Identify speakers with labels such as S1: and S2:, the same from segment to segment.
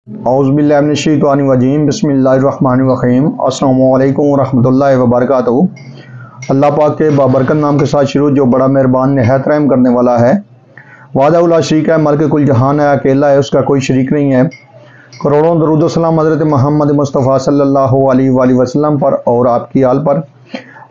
S1: औज़ुबिल्लाहिमिनश्शैतानिर्रजीम बिस्मिल्लाहिर्रहमानिर्रहीम अस्सलामु अलैकुम वरहमतुल्लाहि वबरकातुहू। अल्लाह पाक के बाबरकत नाम के साथ शुरू जो बड़ा मेहरबान निहायत रहम करने वाला है। वादा ला शरीक है, मल्क कुल जहान है, अकेला है, उसका कोई शरीक नहीं है। करोड़ों दरूद व सलाम हज़रत मोहम्मद मुस्तफ़ा सल्लल्लाहु अलैहि वसल्लम पर और आपकी आल पर।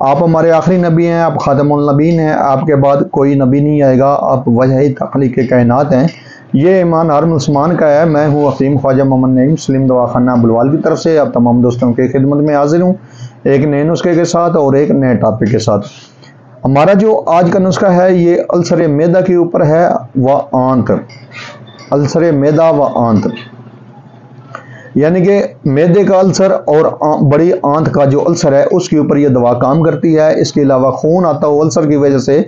S1: आप हमारे आखिरी नबी हैं, आप खातमुल नबीन हैं, आपके बाद कोई नबी नहीं आएगा, आप वजह तख्लीक़ कायनात हैं। ये ईमान हर मुसलमान का है। मैं हूँ अकीम ख्वाजा मोहम्मद नईम मुस्लिम दवाखाना बुलवाल की तरफ से आप तमाम दोस्तों की खिदमत में हाजिर हूँ, एक नए नुस्खे के साथ और एक नए टॉपिक के साथ। हमारा जो आज का नुस्खा है ये अल्सर मैदा के ऊपर है व आंत। अल्सर मैदा व आंत यानी कि मैदे का अल्सर और बड़ी आंत का जो अल्सर है उसके ऊपर ये दवा काम करती है। इसके अलावा खून आता हो अल्सर की वजह से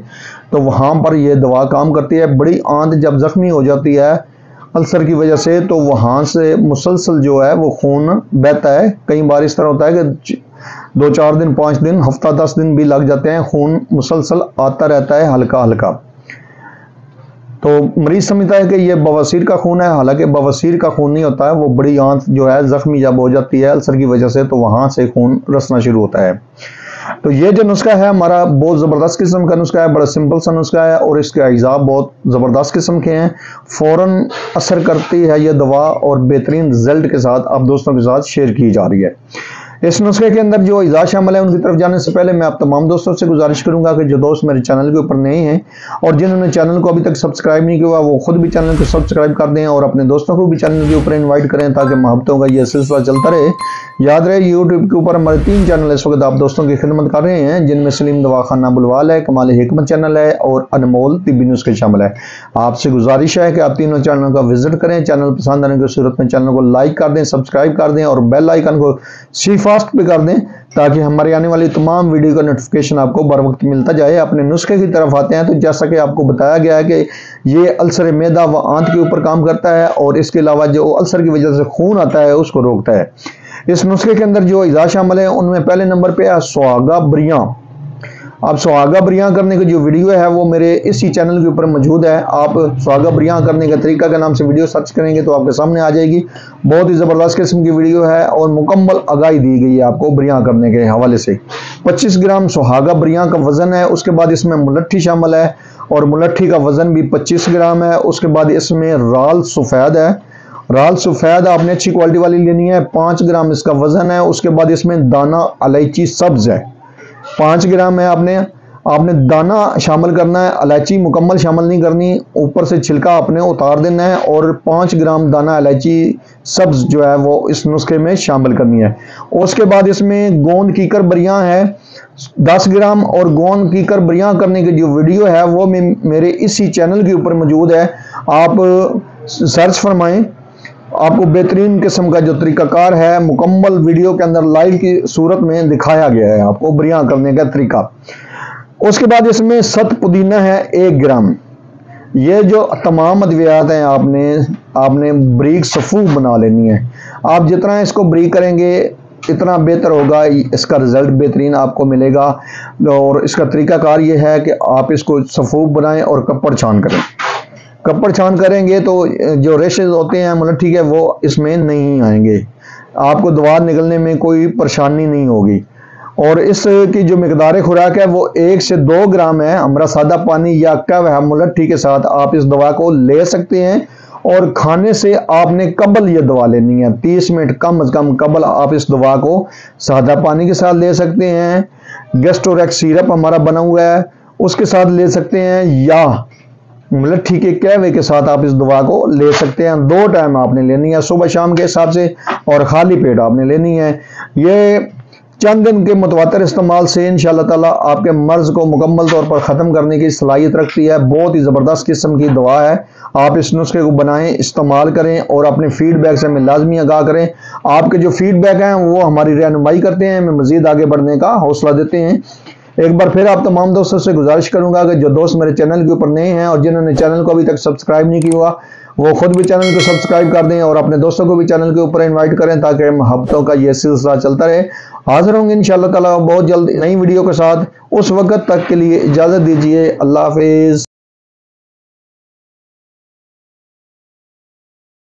S1: तो वहाँ पर ये दवा काम करती है। बड़ी आंत जब जख्मी हो जाती है अल्सर की वजह से तो वहाँ से मुसलसल जो है वो खून बहता है। कई बार इस तरह होता है कि 2-4 दिन 5 दिन हफ्ता 10 दिन भी लग जाते हैं, खून मुसलसल आता रहता है हल्का हल्का। तो मरीज समझता है कि ये बवासीर का खून है, हालांकि बवासीर का खून नहीं होता है। वो बड़ी आंत जो है जख्मी जब हो जाती है अल्सर की वजह से तो वहां से खून रसना शुरू होता है। तो ये जो नुस्खा है हमारा बहुत ज़बरदस्त किस्म का नुस्खा है, बड़ा सिंपल सा नुस्खा है और इसके अज्जा बहुत ज़बरदस्त किस्म के हैं। फ़ौरन असर करती है ये दवा और बेहतरीन रिजल्ट के साथ आप दोस्तों के साथ शेयर की जा रही है। इस नुस्खे के अंदर जो अज्जा शामिल है उनकी तरफ जाने से पहले मैं आप तमाम दोस्तों से गुजारिश करूंगा कि जो दोस्त मेरे चैनल के ऊपर नए हैं और जिन्होंने चैनल को अभी तक सब्सक्राइब नहीं किया वो खुद भी चैनल को सब्सक्राइब कर दें और अपने दोस्तों को भी चैनल के ऊपर इनवाइट करें ताकि मोहब्बतों का ये सिलसिला चलता रहे। याद रहे यूट्यूब के ऊपर हमारे 3 चैनल इस वक्त आप दोस्तों की खिदमत कर रहे हैं, जिनमें सलीम दवाखाना बुलवाल है, कमाल हिकमत चैनल है और अनमोल तिब्बी नुस्खे शामिल है। आपसे गुजारिश है कि आप तीनों चैनलों का विजिट करें। चैनल पसंद आने की सूरत में चैनल को लाइक कर दें, सब्सक्राइब कर दें और बेल आइकन को सी फास्ट पे कर दें ताकि हमारी आने वाली तमाम वीडियो का नोटिफिकेशन आपको बर वक्त मिलता जाए। अपने नुस्खे की तरफ आते हैं तो जैसा कि आपको बताया गया है कि ये अल्सर मैदा व आंत के ऊपर काम करता है और इसके अलावा जो अल्सर की वजह से खून आता है उसको रोकता है। इस नुस्खे के अंदर जो अज्जा शामिल है उनमें पहले नंबर पे है सुहागा बरियां। आप सुहागा बरियां करने की जो वीडियो है वो मेरे इसी चैनल के ऊपर मौजूद है। आप सुहागा बरियां करने का तरीका के नाम से वीडियो सर्च करेंगे तो आपके सामने आ जाएगी। बहुत ही ज़बरदस्त किस्म की वीडियो है और मुकम्मल आगाही दी गई है आपको बरियां करने के हवाले से। 25 ग्राम सुहागा बरियां का वज़न है। उसके बाद इसमें मुलट्ठी शामिल है और मुलट्ठी का वज़न भी 25 ग्राम है। उसके बाद इसमें राल सफ़ेद है। राल सफ़ेद आपने अच्छी क्वालिटी वाली लेनी है, 5 ग्राम इसका वज़न है। उसके बाद इसमें दाना इलायची सब्ज़ है, 5 ग्राम है। आपने दाना शामिल करना है, इलायची मुकम्मल शामिल नहीं करनी, ऊपर से छिलका आपने उतार देना है और 5 ग्राम दाना इलायची सब्ज़ जो है वो इस नुस्खे में शामिल करनी है। उसके बाद इसमें गोंद कीकर बरियां है 10 ग्राम और गोंद कीकर बरियां करने की जो वीडियो है वो मेरे इसी चैनल के ऊपर मौजूद है। आप सर्च फरमाएं, आपको बेहतरीन किस्म का जो तरीकाकार है मुकम्मल वीडियो के अंदर लाइव की सूरत में दिखाया गया है आपको बरियां करने का तरीका। उसके बाद इसमें सत पुदीना है 1 ग्राम। ये जो तमाम अद्वियात हैं आपने बारीक सफ़ूफ बना लेनी है। आप जितना इसको बारीक करेंगे इतना बेहतर होगा, इसका रिजल्ट बेहतरीन आपको मिलेगा। और इसका तरीकाकार ये है कि आप इसको सफ़ूफ बनाएं और कपड़ छान करें। कपड़ छान करेंगे तो जो रेशेज होते हैं मुलट्ठी के वो इसमें नहीं आएंगे, आपको दवा निकलने में कोई परेशानी नहीं होगी। और इसकी जो मिकदार खुराक है वो 1 से 2 ग्राम है। हमारा सादा पानी या कव है मुलट्ठी के साथ आप इस दवा को ले सकते हैं और खाने से आपने कबल ये दवा लेनी है। 30 मिनट कम से कम कबल आप इस दवा को सादा पानी के साथ ले सकते हैं। गैस्ट्रोरेक्स सिरप हमारा बना हुआ है उसके साथ ले सकते हैं या मुलट्ठी के कहवे के साथ आप इस दवा को ले सकते हैं। 2 टाइम आपने लेनी है, सुबह शाम के हिसाब से और खाली पेट आपने लेनी है। ये चंद दिन के मुतवातर इस्तेमाल से इंशाअल्लाह ताला आपके मर्ज को मुकम्मल तौर पर ख़त्म करने की सलाहियत रखती है। बहुत ही ज़बरदस्त किस्म की दवा है। आप इस नुस्खे को बनाएं, इस्तेमाल करें और अपने फीडबैक से हमें लाजमी आगाह करें। आपके जो फीडबैक हैं वो हमारी रहनुमाई करते हैं, हमें मज़ीद आगे बढ़ने का हौसला देते हैं। एक बार फिर आप तमाम दोस्तों से गुजारिश करूंगा कि जो दोस्त मेरे चैनल के ऊपर नए हैं और जिन्होंने चैनल को अभी तक सब्सक्राइब नहीं किया हुआ वो खुद भी चैनल को सब्सक्राइब कर दें और अपने दोस्तों को भी चैनल के ऊपर इनवाइट करें ताकि मोहब्बतों का ये सिलसिला चलता रहे। हाजिर होंगे इंशाअल्लाह ताला बहुत जल्द नई वीडियो के साथ। उस वक्त तक के लिए इजाज़त दीजिए। अल्लाह हाफिज़।